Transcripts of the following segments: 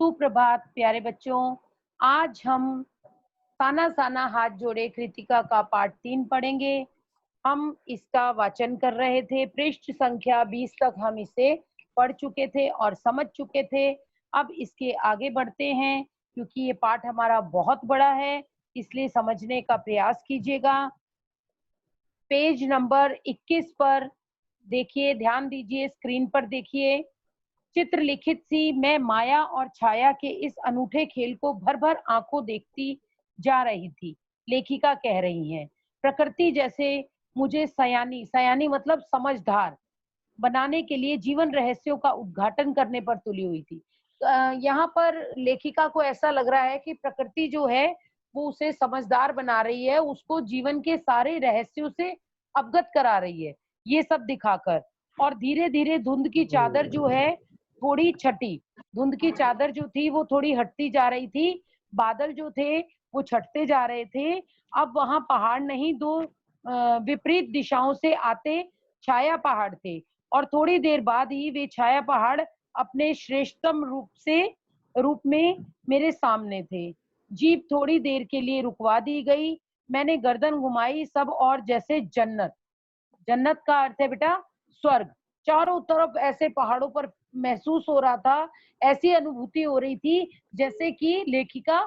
सुप्रभात प्यारे बच्चों। आज हम साना साना हाथ जोड़े कृतिका का पाठ 3 पढ़ेंगे। हम इसका वाचन कर रहे थे। पृष्ठ संख्या 20 तक हम इसे पढ़ चुके थे और समझ चुके थे। अब इसके आगे बढ़ते हैं क्योंकि ये पाठ हमारा बहुत बड़ा है, इसलिए समझने का प्रयास कीजिएगा। पेज नंबर 21 पर देखिए, ध्यान दीजिए, स्क्रीन पर देखिए। चित्र लिखित सी मैं माया और छाया के इस अनूठे खेल को भर भर आंखों देखती जा रही थी। लेखिका कह रही हैं, प्रकृति जैसे मुझे सयानी सयानी मतलब समझदार बनाने के लिए जीवन रहस्यों का उद्घाटन करने पर तुली हुई थी। यहाँ पर लेखिका को ऐसा लग रहा है कि प्रकृति जो है वो उसे समझदार बना रही है, उसको जीवन के सारे रहस्यों से अवगत करा रही है, ये सब दिखाकर। और धीरे धीरे धुंध की चादर जो है थोड़ी छटी, धुंध की चादर जो थी वो थोड़ी हटती जा रही थी, बादल जो थे वो छटते जा रहे थे। अब वहां पहाड़ नहीं, दो विपरीत दिशाओं से आते छाया पहाड़ थे और थोड़ी देर बाद ही वे छाया पहाड़ अपने श्रेष्ठतम रूप में मेरे सामने थे। जीप थोड़ी देर के लिए रुकवा दी गई। मैंने गर्दन घुमाई, सब और जैसे जन्नत। जन्नत का अर्थ है बेटा स्वर्ग। चारों तरफ ऐसे पहाड़ों पर महसूस हो रहा था, ऐसी अनुभूति हो रही थी जैसे कि लेखिका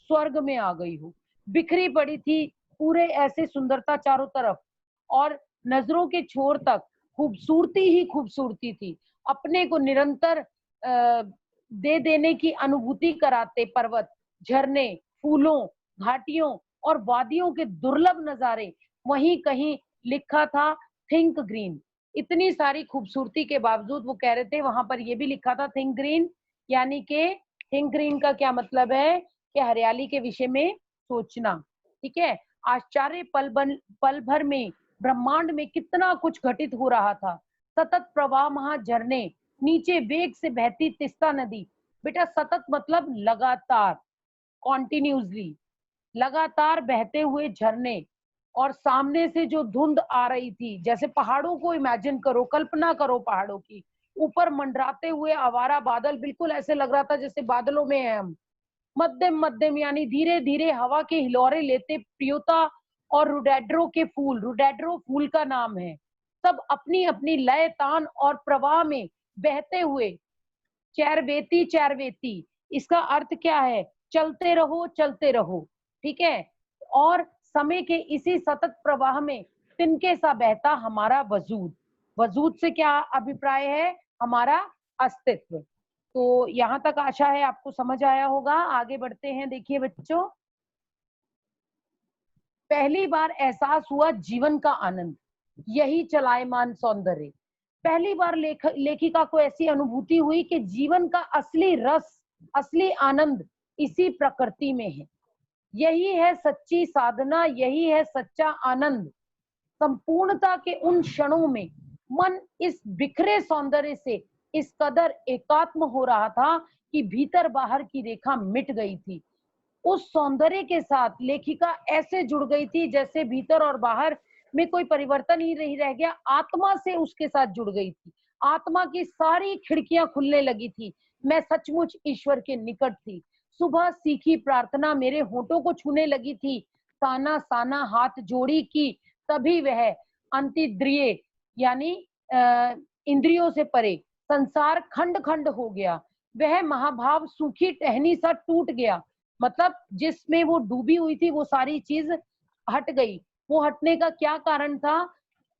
स्वर्ग में आ गई हो। बिखरी पड़ी थी पूरे ऐसे सुंदरता चारों तरफ, और नजरों के छोर तक खूबसूरती ही खूबसूरती थी। अपने को निरंतर दे देने की अनुभूति कराते पर्वत, झरने, फूलों, घाटियों और वादियों के दुर्लभ नजारे। वहीं कहीं लिखा था थिंक ग्रीन। इतनी सारी खूबसूरती के बावजूद वो कह रहे थे, वहां पर ये भी लिखा था थिंक ग्रीन, यानी कि थिंक ग्रीन का क्या मतलब है कि हरियाली के विषय में सोचना। ठीक है। आश्चर्य पल भर में ब्रह्मांड में कितना कुछ घटित हो रहा था। सतत प्रवाह महा झरने, नीचे वेग से बहती तिस्ता नदी। बेटा सतत मतलब लगातार, कॉन्टिन्यूसली, लगातार बहते हुए झरने। और सामने से जो धुंध आ रही थी, जैसे पहाड़ों को इमेजिन करो, कल्पना करो पहाड़ों की, ऊपर मंडराते हुए आवारा बादल, बिल्कुल ऐसे लग रहा था जैसे बादलों में है हम। मध्यम मध्यम यानी धीरे धीरे हवा के हिलोरे लेते प्रियोता और रोडेड्रो के फूल, रोडेड्रो फूल का नाम है, सब अपनी अपनी लय, तान और प्रवाह में बहते हुए। चैरवेती चैरवेती, इसका अर्थ क्या है? चलते रहो चलते रहो। ठीक है। और समय के इसी सतत प्रवाह में तिनके सा बहता हमारा वजूद। वजूद से क्या अभिप्राय है? हमारा अस्तित्व। तो यहाँ तक आशा है आपको समझ आया होगा। आगे बढ़ते हैं। देखिए बच्चों, पहली बार एहसास हुआ जीवन का आनंद, यही चलायमान सौंदर्य। पहली बार लेखिका को ऐसी अनुभूति हुई कि जीवन का असली रस, असली आनंद इसी प्रकृति में है। यही है सच्ची साधना, यही है सच्चा आनंद। संपूर्णता के उन क्षणों में मन इस बिखरे सौंदर्य से इस कदर एकात्म हो रहा था कि भीतर बाहर की रेखा मिट गई थी। उस सौंदर्य के साथ लेखिका ऐसे जुड़ गई थी जैसे भीतर और बाहर में कोई परिवर्तन ही नहीं रह गया। आत्मा से उसके साथ जुड़ गई थी। आत्मा की सारी खिड़कियां खुलने लगी थी। मैं सचमुच ईश्वर के निकट थी। सुबह सीखी प्रार्थना मेरे होठों को छूने लगी थी। साना साना हाथ जोड़ी की, तभी वह अंतर्द्रिय यानी इंद्रियों से परे संसार खंड खंड हो गया। वह महाभाव सूखी टहनी सा टूट गया। मतलब जिसमें वो डूबी हुई थी वो सारी चीज हट गई। वो हटने का क्या कारण था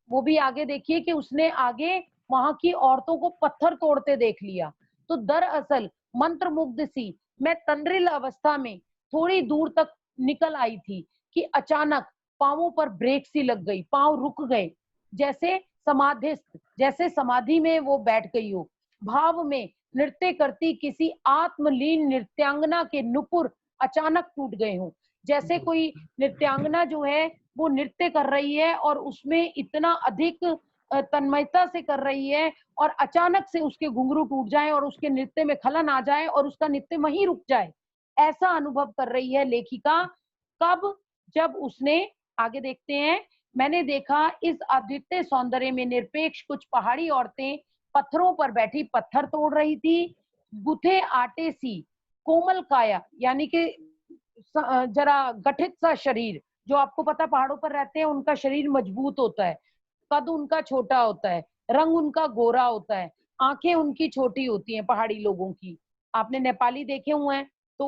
वो भी आगे देखिए कि उसने आगे वहां की औरतों को पत्थर तोड़ते देख लिया। तो दरअसल मंत्रमुग्ध सी मैं तंद्रिल अवस्था में थोड़ी दूर तक निकल आई थी कि अचानक पांवों पर ब्रेक सी लग गई। पांव रुक गए, जैसे समाधिस्थ, जैसे समाधि में वो बैठ गई हो। भाव में नृत्य करती किसी आत्मलीन नृत्यांगना के नुपुर अचानक टूट गए हों। जैसे कोई नृत्यांगना जो है वो नृत्य कर रही है और उसमें इतना अधिक तन्मयता से कर रही है, और अचानक से उसके घुंघरू टूट जाए और उसके नृत्य में खलन आ जाए और उसका नृत्य वहीं रुक जाए, ऐसा अनुभव कर रही है लेखिका। कब? जब उसने, आगे देखते हैं, मैंने देखा इस अद्वितीय सौंदर्य में निरपेक्ष कुछ पहाड़ी औरतें पत्थरों पर बैठी पत्थर तोड़ रही थी। गुथे आटे सी कोमल काया यानी कि जरा गठित सा शरीर, जो आपको पता पहाड़ों पर रहते हैं उनका शरीर मजबूत होता है, कद उनका छोटा होता है, रंग उनका गोरा होता है, आंखें उनकी छोटी होती हैं पहाड़ी लोगों की। आपने नेपाली देखे हुए हैं तो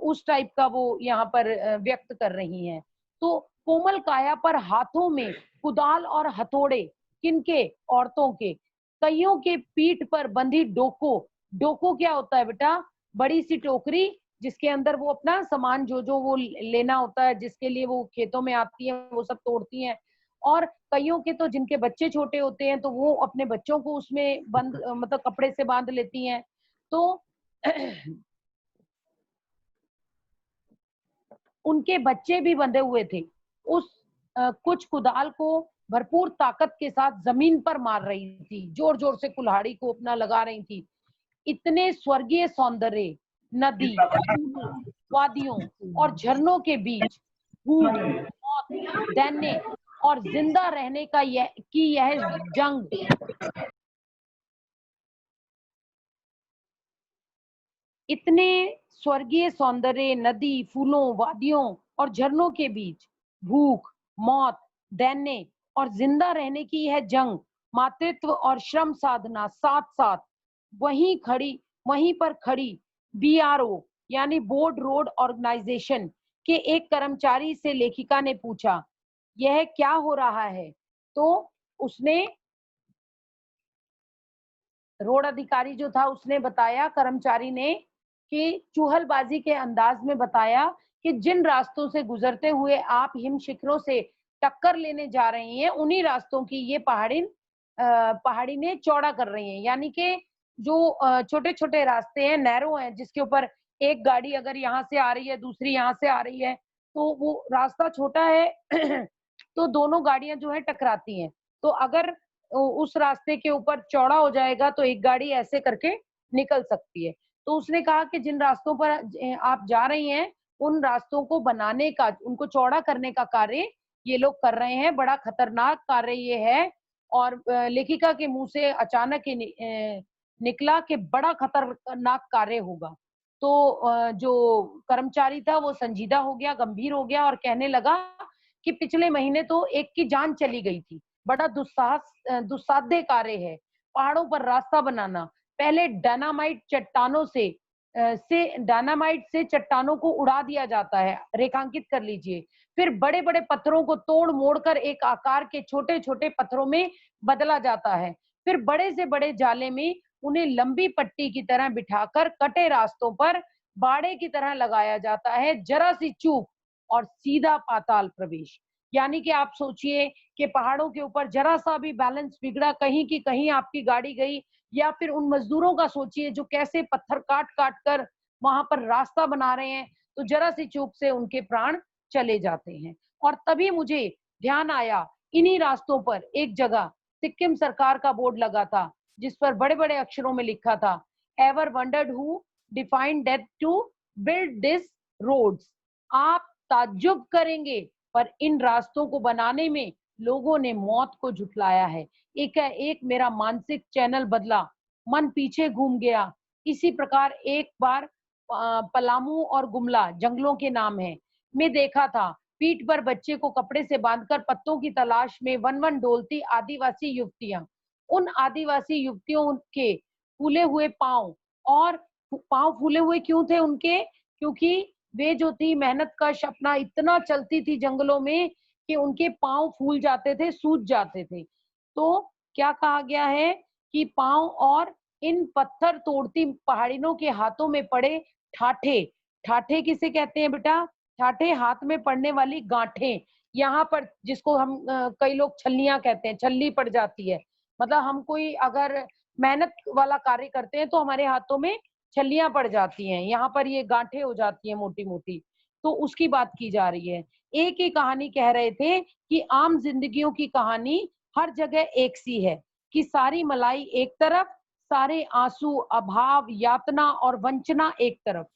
उस टाइप का वो यहाँ पर व्यक्त कर रही हैं। तो कोमल काया पर हाथों में कुदाल और हथौड़े, किनके? औरतों के। कईयों के पीठ पर बंधी डोको। डोको क्या होता है बेटा? बड़ी सी टोकरी जिसके अंदर वो अपना सामान जो जो वो लेना होता है, जिसके लिए वो खेतों में आती है वो सब तोड़ती हैं। और कईयों के तो जिनके बच्चे छोटे होते हैं तो वो अपने बच्चों को उसमें बंद मतलब कपड़े से बांध लेती हैं। तो उनके बच्चे भी बंधे हुए थे। उस कुछ कुदाल को भरपूर ताकत के साथ जमीन पर मार रही थी, जोर जोर से कुल्हाड़ी को अपना लगा रही थी। इतने स्वर्गीय सौंदर्य, नदी, वादियों और झरनों के बीच भूख, मौत, दैन्य और जिंदा रहने का यह जंग, इतने स्वर्गीय सौंदर्य, नदी, फूलों, वादियों और झरनों के बीच भूख, मौत, दैन्य और जिंदा रहने की यह जंग, मातृत्व और श्रम साधना साथ साथ वहीं पर खड़ी बीआरओ यानी बोर्ड रोड ऑर्गेनाइजेशन के एक कर्मचारी से लेखिका ने पूछा, यह क्या हो रहा है? तो उसने, रोड अधिकारी जो था उसने बताया, कर्मचारी ने, कि चूहलबाजी के अंदाज में बताया कि जिन रास्तों से गुजरते हुए आप हिम शिखरों से टक्कर लेने जा रही हैं, उन्हीं रास्तों की ये पहाड़ी ने चौड़ा कर रही है। यानी कि जो छोटे छोटे रास्ते हैं, नैरो हैं, जिसके ऊपर एक गाड़ी अगर यहाँ से आ रही है, दूसरी यहाँ से आ रही है, तो वो रास्ता छोटा है तो दोनों गाड़ियां जो है टकराती हैं। तो अगर उस रास्ते के ऊपर चौड़ा हो जाएगा तो एक गाड़ी ऐसे करके निकल सकती है। तो उसने कहा कि जिन रास्तों पर आप जा रही हैं, उन रास्तों को बनाने का, उनको चौड़ा करने का कार्य ये लोग कर रहे हैं। बड़ा खतरनाक कार्य ये है। और लेखिका के मुंह से अचानक ही निकला कि बड़ा खतरनाक कार्य होगा। तो जो कर्मचारी था वो संजीदा हो गया, गंभीर हो गया और कहने लगा कि पिछले महीने तो एक की जान चली गई थी। बड़ा दुस्साध्य कार्य है पहाड़ों पर रास्ता बनाना। पहले डायनामाइट से चट्टानों को उड़ा दिया जाता है, रेखांकित कर लीजिए। फिर बड़े बड़े पत्थरों को तोड़ मोड़ कर एक आकार के छोटे छोटे पत्थरों में बदला जाता है। फिर बड़े से बड़े जाले में उन्हें लंबी पट्टी की तरह बिठाकर कटे रास्तों पर बाड़े की तरह लगाया जाता है। जरा सी चूक और सीधा पाताल प्रवेश। यानी कि आप सोचिए कि पहाड़ों के ऊपर जरा सा भी बैलेंस बिगड़ा, कहीं की कहीं आपकी गाड़ी गई, या फिर उन मजदूरों का सोचिए जो कैसे पत्थर काट काट कर वहां पर रास्ता बना रहे हैं, तो जरा सी चूक से उनके प्राण चले जाते हैं। और तभी मुझे ध्यान आया, इन्हीं रास्तों पर एक जगह सिक्किम सरकार का बोर्ड लगा था जिस पर बड़े बड़े अक्षरों में लिखा था, ever wondered who defied death to build this roads. आप ताज्जुब करेंगे, पर इन रास्तों को बनाने में लोगों ने मौत को झुठलाया है। एक मेरा मानसिक चैनल बदला, मन पीछे घूम गया। इसी प्रकार एक बार पलामू और गुमला जंगलों के नाम है में देखा था, पीठ पर बच्चे को कपड़े से बांधकर पत्तों की तलाश में वन वन डोलती आदिवासी युवतियां। उन आदिवासी युवतियों के फूले हुए पांव, और पांव फूले हुए क्यों थे उनके? क्योंकि वे जो थी मेहनत कश, अपना इतना चलती थी जंगलों में कि उनके पांव फूल जाते थे, सूज जाते थे। तो क्या कहा गया है कि पांव और इन पत्थर तोड़ती पहाड़ियों के हाथों में पड़े ठाठे। ठाठे किसे कहते हैं बेटा? ठाठे हाथ में पड़ने वाली गांठें, यहाँ पर जिसको हम कई लोग छल्लियां कहते हैं, छल्ली पड़ जाती है। मतलब हम कोई अगर मेहनत वाला कार्य करते हैं तो हमारे हाथों में छल्लियां पड़ जाती हैं, यहाँ पर ये गांठें हो जाती हैं मोटी मोटी। तो उसकी बात की जा रही है। एक ही कहानी कह रहे थे कि आम जिंदगियों की कहानी हर जगह एक सी है, कि सारी मलाई एक तरफ, सारे आंसू, अभाव, यातना और वंचना एक तरफ।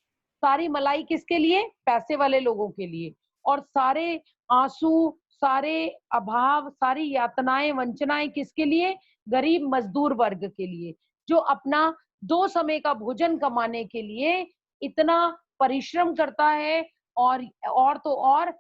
सारी मलाई किसके लिए? पैसे वाले लोगों के लिए। और सारे आंसू, सारे अभाव, सारी यातनाएं, वंचनाएं किसके लिए? गरीब मजदूर वर्ग के लिए, जो अपना 2 समय का भोजन कमाने के लिए इतना परिश्रम करता है और तो और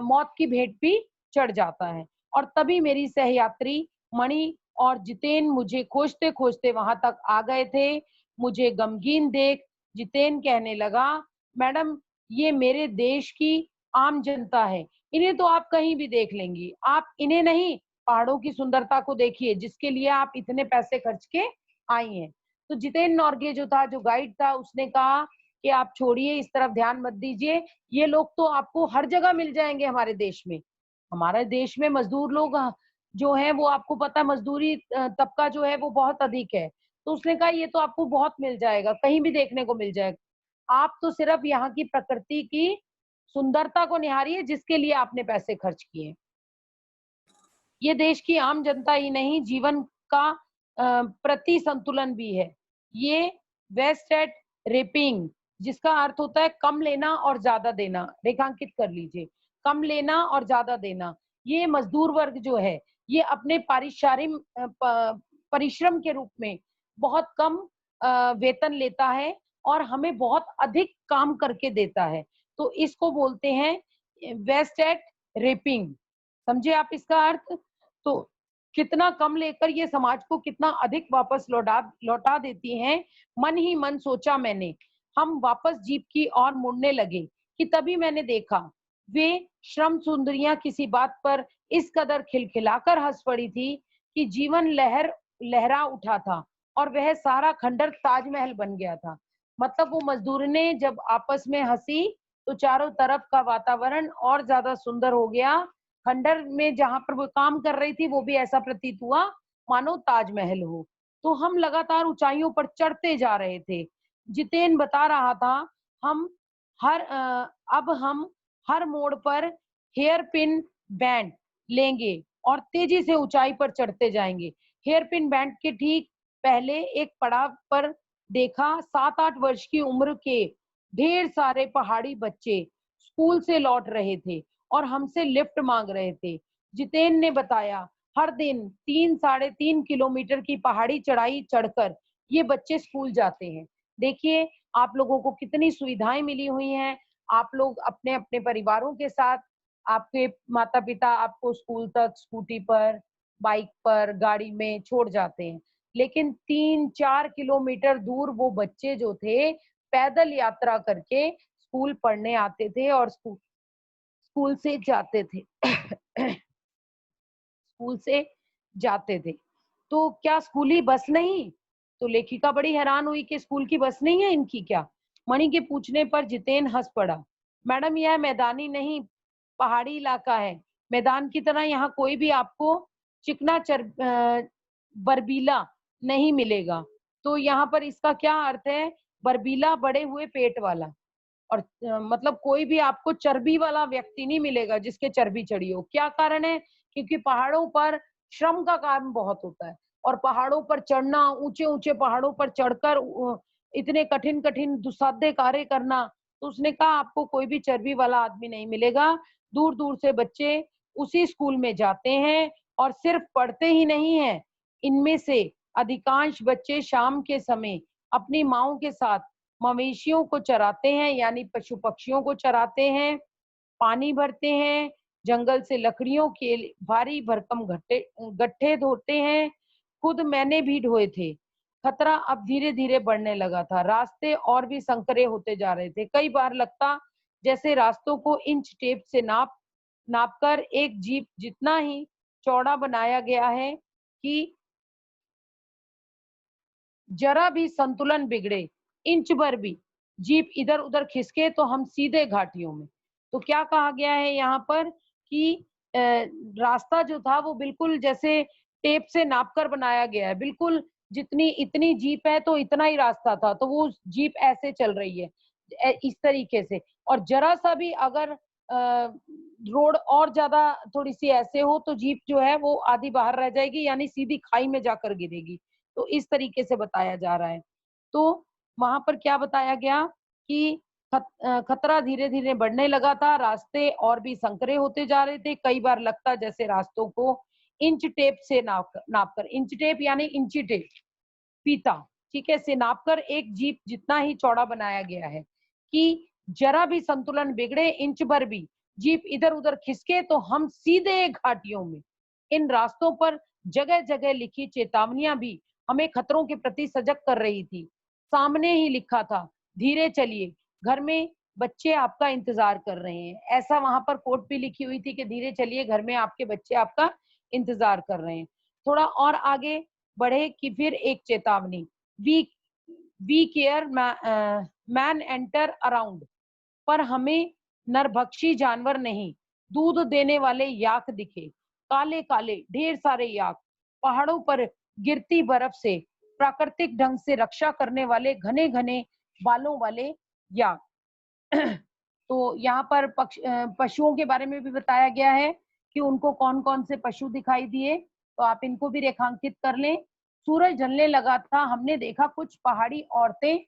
मौत की भेंट भी चढ़ जाता है। और तभी मेरी सहयात्री मणि और जितेन मुझे खोजते-खोजते वहां तक आ गए थे। मुझे गमगीन देख जितेन कहने लगा, मैडम ये मेरे देश की आम जनता है, इन्हें तो आप कहीं भी देख लेंगी, आप इन्हें नहीं पहाड़ों की सुंदरता को देखिए जिसके लिए आप इतने पैसे खर्च के आई हैं। तो जितेन नॉर्गे जो था, जो गाइड था, उसने कहा कि आप छोड़िए, इस तरफ ध्यान मत दीजिए, ये लोग तो आपको हर जगह मिल जाएंगे हमारे देश में। हमारे देश में मजदूर लोग जो है वो आपको पता है, मजदूरी तबका जो है वो बहुत अधिक है। तो उसने कहा ये तो आपको बहुत मिल जाएगा, कहीं भी देखने को मिल जाएगा। आप तो सिर्फ यहाँ की प्रकृति की सुंदरता को निहारिए जिसके लिए आपने पैसे खर्च किए। ये देश की आम जनता ही नहीं, जीवन का प्रति संतुलन भी है। ये वेस्ट एट रेपिंग, जिसका अर्थ होता है कम लेना और ज्यादा देना, रेखांकित कर लीजिए, कम लेना और ज्यादा देना। ये मजदूर वर्ग जो है, ये अपने परिश्रम के रूप में बहुत कम वेतन लेता है और हमें बहुत अधिक काम करके देता है। तो इसको बोलते हैं वेस्ट एट रेपिंग। समझे आप इसका अर्थ? तो कितना कम लेकर ये समाज को कितना अधिक वापस लौटा देती हैं। मन ही मन सोचा मैंने, हम वापस जीप की ओर मुड़ने लगे कि तभी मैंने देखा वे श्रम सुंदरियां किसी बात पर इस कदर खिलखिलाकर हंस पड़ी थी कि जीवन लहरा उठा था और वह सारा खंडर ताजमहल बन गया था। मतलब वो मजदूर ने जब आपस में हंसी तो चारों तरफ का वातावरण और ज्यादा सुंदर हो गया। खंडर में जहां पर वो काम कर रही थी वो भी ऐसा प्रतीत हुआ मानो ताजमहल हो। तो हम लगातार ऊंचाइयों पर चढ़ते जा रहे थे। जितेन बता रहा था, हम अब हम हर मोड़ पर हेयर पिन बैंड लेंगे और तेजी से ऊंचाई पर चढ़ते जाएंगे। हेयर पिन बैंड के ठीक पहले एक पड़ाव पर देखा 7-8 वर्ष की उम्र के ढेर सारे पहाड़ी बच्चे स्कूल से लौट रहे थे और हमसे लिफ्ट मांग रहे थे। जितेन ने बताया, हर दिन 3-3.5 किलोमीटर की पहाड़ी चढ़ाई चढ़कर ये बच्चे स्कूल जाते हैं। देखिए आप लोगों को कितनी सुविधाएं मिली हुई हैं। आप लोग अपने अपने परिवारों के साथ, आपके माता पिता आपको स्कूल तक स्कूटी पर, बाइक पर, गाड़ी में छोड़ जाते हैं। लेकिन 3-4 किलोमीटर दूर वो बच्चे जो थे पैदल यात्रा करके स्कूल पढ़ने आते थे और स्कूल से जाते थे। स्कूल से जाते थे। तो क्या स्कूली बस नहीं? तो लेखिका बड़ी हैरान हुई कि स्कूल की बस नहीं है इनकी क्या? मणि के पूछने पर जितेन हंस पड़ा। मैडम यह मैदानी नहीं, पहाड़ी इलाका है। मैदान की तरह यहाँ कोई भी आपको चिकना बर्बीला नहीं मिलेगा। तो यहाँ पर इसका क्या अर्थ है? बर्बीला बड़े हुए पेट वाला। और मतलब कोई भी आपको चर्बी वाला व्यक्ति नहीं मिलेगा जिसके चर्बी चढ़ी हो। क्या कारण है? क्योंकि पहाड़ों पर श्रम का काम बहुत होता है और पहाड़ों पर चढ़ना, ऊंचे ऊंचे पहाड़ों पर चढ़कर इतने कठिन कठिन दुस्साध्य कार्य करना। तो उसने कहा आपको कोई भी चर्बी वाला आदमी नहीं मिलेगा। दूर दूर से बच्चे उसी स्कूल में जाते हैं और सिर्फ पढ़ते ही नहीं है, इनमें से अधिकांश बच्चे शाम के समय अपनी माओं के साथ मवेशियों को चराते हैं, यानी पशु पक्षियों को चराते हैं, पानी भरते हैं, जंगल से लकड़ियों के भारी भरकम गट्ठे धोते हैं। खुद मैंने भी ढोए थे। खतरा अब धीरे धीरे बढ़ने लगा था। रास्ते और भी संकरे होते जा रहे थे। कई बार लगता जैसे रास्तों को इंच टेप से नाप कर एक जीप जितना ही चौड़ा बनाया गया है कि जरा भी संतुलन बिगड़े, इंच भर भी जीप इधर उधर खिसके तो हम सीधे घाटियों में। तो क्या कहा गया है यहाँ पर कि रास्ता जो था वो बिल्कुल जैसे टेप से नाप कर बनाया गया है। बिल्कुल जितनी इतनी जीप है तो इतना ही रास्ता था, तो वो जीप ऐसे चल रही है इस तरीके से। और जरा सा भी अगर रोड और ज्यादा थोड़ी सी ऐसे हो तो जीप जो है वो आधी बाहर रह जाएगी, यानी सीधी खाई में जाकर गिरेगी। तो इस तरीके से बताया जा रहा है। तो वहां पर क्या बताया गया कि खतरा धीरे धीरे बढ़ने लगा था। रास्ते और भी संकरे होते जा रहे थे। कई बार लगता जैसे रास्तों को इंच टेप से नाप कर, इंच टेप यानी इंची टेप, फीता, ठीक है, से नापकर एक जीप जितना ही चौड़ा बनाया गया है कि जरा भी संतुलन बिगड़े, इंच भर भी जीप इधर उधर खिसके तो हम सीधे घाटियों में। इन रास्तों पर जगह जगह लिखी चेतावनियां भी हमें खतरों के प्रति सजग कर रही थी। सामने ही लिखा था, धीरे चलिए, घर में बच्चे आपका इंतजार कर रहे हैं। ऐसा वहां पर कोट भी लिखी हुई थी कि धीरे चलिए, घर में आपके बच्चे आपका इंतजार कर रहे हैं। थोड़ा और आगे बढ़े कि फिर एक चेतावनी, we we care man enter around. पर हमें नरभक्षी जानवर नहीं, दूध देने वाले याक दिखे, काले काले ढेर सारे याक, पहाड़ों पर गिरती बर्फ से प्राकृतिक ढंग से रक्षा करने वाले घने घने बालों वाले याक। तो यहाँ पर पशुओं के बारे में भी बताया गया है कि उनको कौन कौन से पशु दिखाई दिए, तो आप इनको भी रेखांकित कर लें। सूरज ढलने लगा था, हमने देखा कुछ पहाड़ी औरतें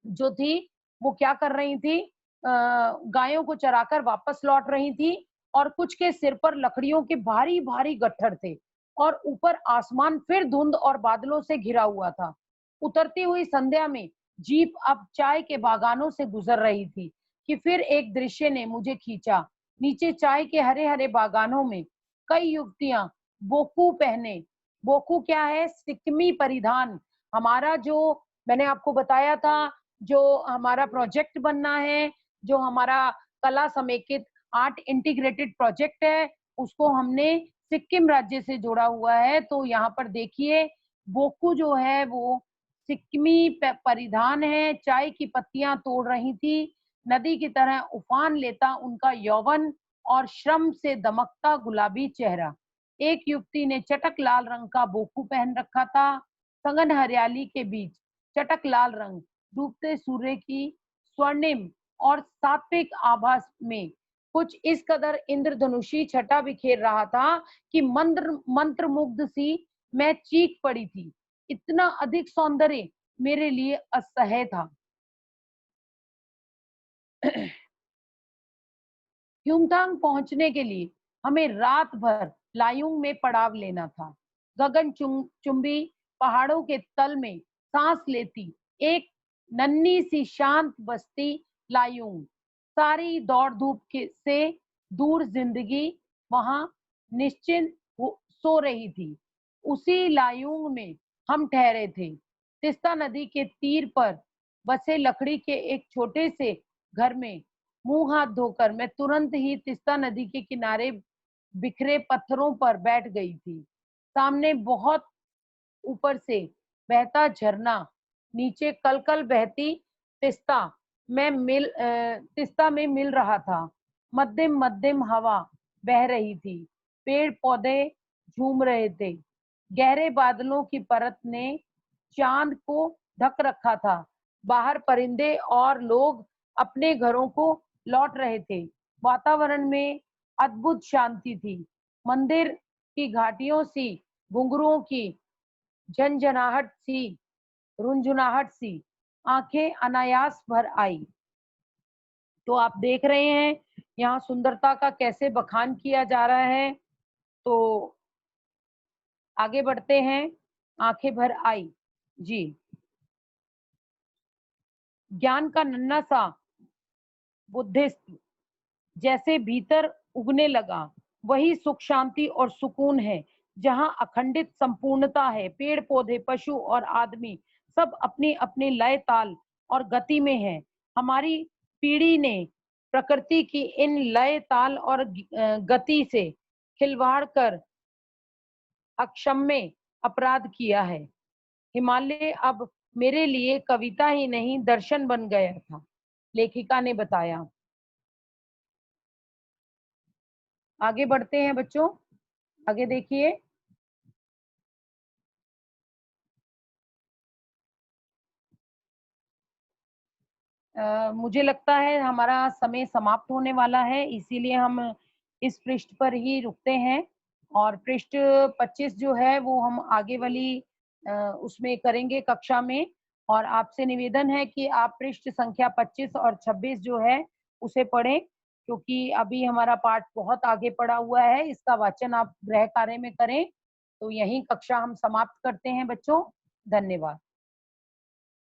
जो थी वो क्या कर रही थी, गायों को चराकर वापस लौट रही थी और कुछ के सिर पर लकड़ियों के भारी भारी गट्ठर थे और ऊपर आसमान फिर धुंध और बादलों से घिरा हुआ था। उतरती हुई संध्या में जीप अब चाय के बागानों से गुजर रही थी कि फिर एक दृश्य ने मुझे खींचा। नीचे चाय के हरे हरे बागानों में कई युवतियां बोकू पहने, बोकू क्या है, सिक्किमी परिधान, हमारा जो मैंने आपको बताया था, जो हमारा प्रोजेक्ट बनना है, जो हमारा कला समेकित आर्ट इंटीग्रेटेड प्रोजेक्ट है, उसको हमने सिक्किम राज्य से जोड़ा हुआ है। तो यहाँ पर देखिए, बोकू जो है वो सिक्किमी परिधान है। चाय की पत्तियां तोड़ रही थी, नदी की तरह उफान लेता उनका यौवन और श्रम से दमकता गुलाबी चेहरा। एक युवती ने चटक लाल रंग का बोकू पहन रखा था। सघन हरियाली के बीच चटक लाल रंग डूबते सूर्य की स्वर्णिम और सात्विक आभास में कुछ इस कदर इंद्रधनुषी छटा बिखेर रहा था कि मंत्र मुग्ध सी मैं चीख पड़ी थी। इतना अधिक सौंदर्य मेरे लिए असह्य था। युमथांग पहुंचने के लिए हमें रात भर लायुंग में पड़ाव लेना था। गगन चुंबी पहाड़ों के तल में सांस लेती एक नन्ही सी शांत बस्ती लायुंग। सारी दौड़ धूप से दूर जिंदगी वहां निश्चिंत सो रही थी। उसी लायुंग में हम ठहरे थे। तिस्ता नदी के तीर पर बसे लकड़ी के एक छोटे से घर में मुंह हाथ धोकर मैं तुरंत ही तिस्ता नदी के किनारे बिखरे पत्थरों पर बैठ गई थी। सामने बहुत ऊपर से बहता झरना, नीचे कल कल बहती तिस्ता तिस्ता में मिल रहा था। मध्यम मध्यम हवा बह रही थी, पेड़ पौधे झूम रहे थे। गहरे बादलों की परत ने चांद को ढक रखा था। बाहर परिंदे और लोग अपने घरों को लौट रहे थे। वातावरण में अद्भुत शांति थी। मंदिर की घाटियों सी, घुंघरुओं की झंझनाहट सी, रुंझुनाहट सी आंखें अनायास भर आई। तो आप देख रहे हैं यहाँ सुंदरता का कैसे बखान किया जा रहा है। तो आगे बढ़ते हैं। आंखें भर आई जी। ज्ञान का नन्हा सा बुद्धिस्ट जैसे भीतर उगने लगा। वही सुख शांति और सुकून है जहाँ अखंडित संपूर्णता है। पेड़ पौधे पशु और आदमी सब अपनी अपनी लय ताल और गति में है। हमारी पीढ़ी ने प्रकृति की इन लय ताल और गति से खिलवाड़ कर अक्षम्य अपराध किया है। हिमालय अब मेरे लिए कविता ही नहीं दर्शन बन गया था, लेखिका ने बताया। आगे बढ़ते हैं बच्चों, आगे देखिए। मुझे लगता है हमारा समय समाप्त होने वाला है, इसीलिए हम इस पृष्ठ पर ही रुकते हैं और पृष्ठ 25 जो है वो हम आगे वाली उसमें करेंगे कक्षा में। और आपसे निवेदन है कि आप पृष्ठ संख्या 25 और 26 जो है उसे पढ़ें, क्योंकि अभी हमारा पाठ बहुत आगे पड़ा हुआ है। इसका वाचन आप गृह कार्य में करें। तो यही कक्षा हम समाप्त करते हैं बच्चों। धन्यवाद।